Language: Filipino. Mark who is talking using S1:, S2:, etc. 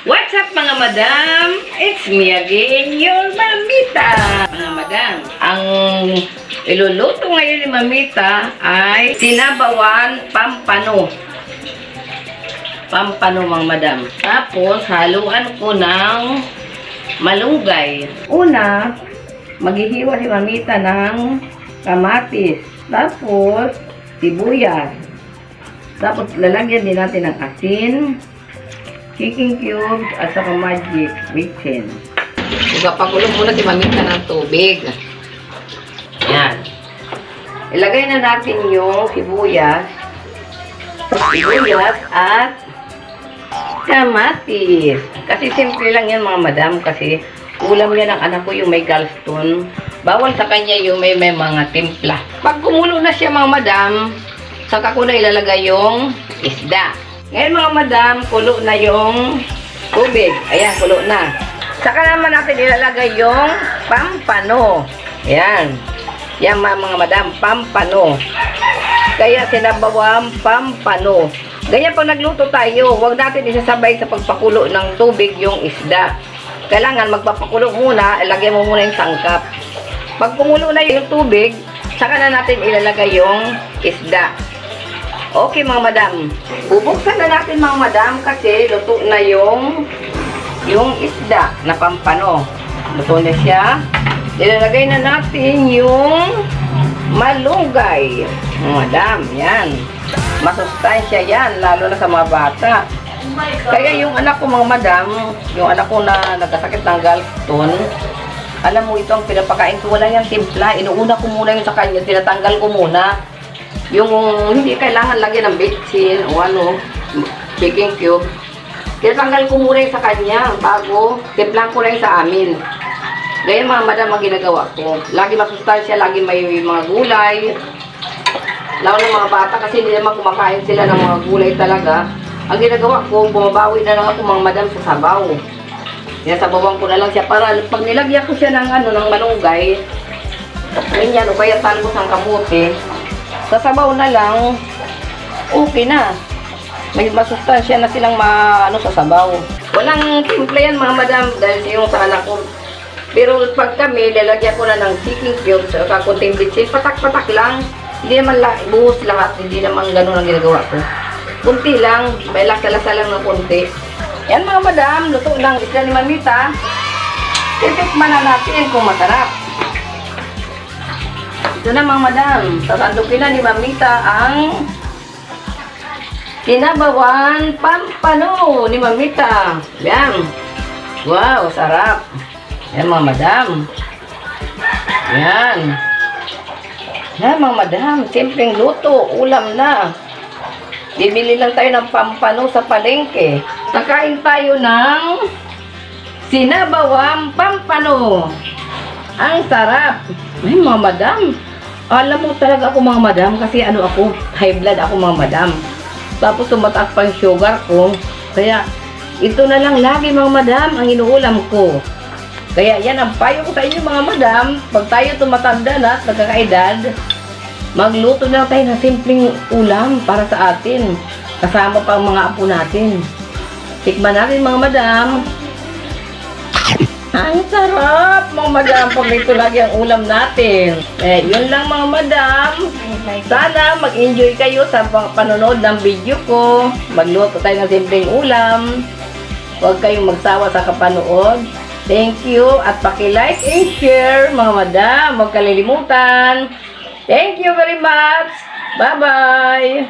S1: What's up mga madam? It's me again, your Mamita. Mga madam, ang iluluto ngayon ni Mamita ay sinabawan pampano. Pampano mga madam. Tapos haluan ko ng malunggay. Una, maghihiwa si Mamita ng kamatis. Tapos sibuyas. Tapos lalagyan din natin ng asin, chicken cubes, at saka magic mixin. Papakulo muna si Mamita ng tubig. Yan. Ilagay na natin yung sibuyas at kamatis. Kasi simple lang yan mga madam, kasi ulam yan ng anak ko yung may gallstone. Bawal sa kanya yung may mga timpla. Pag kumulo na siya mga madam, saka ko na ilalagay yung isda. Ngayon mga madam, kulo na yung tubig. Ayan, kulo na. Saka naman natin ilalagay yung pampano. Ayan. Yan mga madam, pampano. Kaya sinabawang pampano. Ganyan pag nagluto tayo, huwag natin isasabay sa pagpakulo ng tubig yung isda. Kailangan magpapakulo muna, ilagay mo muna yung sangkap. Pag kumulo na yung tubig, saka na natin ilalagay yung isda. Okay mga madam, bubuksan na natin mga madam kasi luto na yung isda na pampano. Luto na siya. Ilalagay na natin yung malunggay. Mga madam, yan. Masustansya yan, lalo na sa mga bata. Kaya yung anak ko mga madam, yung anak ko na nagkasakit ng gallstone, alam mo ito ang pinapakain ko, wala yung timpla. Inuuna ko muna yung sa kanya, tinatanggal ko muna. Yung hindi kailangan lagyan ng bitchin o chicken cube. Tinatanggal ko muna yung sa kanya bago timplang ko na yung sa amin. Ganyan mga madam ang ginagawa ko. Lagi masustansya, lagi may mga gulay. Lalo ng mga bata kasi hindi naman kumakain sila ng mga gulay talaga. Ang ginagawa ko, bumabawi na lang ako mga madam sa sabaw. Sinasabawan ko na lang siya para pag nilagyan ko siya ng ng malunggay, ganyan o kaya talbos ng kamote, sasabaw na lang, okay na. May masustansya na silang sa sabaw. Walang timpla yan mga madam dahil yung sa anak ko. Pero pag kami, lalagyan ko na ng chicken cubes o kakunting bitsin, patak-patak lang. Hindi naman buhos lahat, hindi naman ganun ang ginagawa ko. Kunti lang, may lasa-lasa lang ng kunti. Yan mga madam, luto ng isda ni Mamita. Titikman na natin kung masarap. Ito na mga madam, sasandukin na ni Mamita ang sinabawan pampano ni Mamita. Yan. Wow, sarap. Yan mga madam. Yan. Yan mga madam, simpleng luto, ulam na. Bibili lang tayo ng pampano sa palengke. Nakain tayo ng sinabawang pampano. Ang sarap. Ay mga madam, alam mo talaga ako mga madam, kasi ako, high blood ako mga madam. Tapos tumataas pa yung sugar ko. Kaya ito na lang lagi mga madam ang inuulam ko. Kaya yan ang payo ko sa inyo mga madam. Pag tayo tumatanda na at nagkakaedad, magluto na tayo ng simpleng ulam para sa atin. Kasama pa ang mga apo natin. Tikman natin mga madam. Ang sarap mga madam pag ito lagi ang ulam natin. Yun lang mga madam. Sana mag-enjoy kayo sa panonood ng video ko. Magluto tayo ng simpleng ulam. Huwag kayong magsawa sa kapanood. Thank you at paki-like and share mga madam. Huwag kalilimutan. Thank you very much. Bye-bye.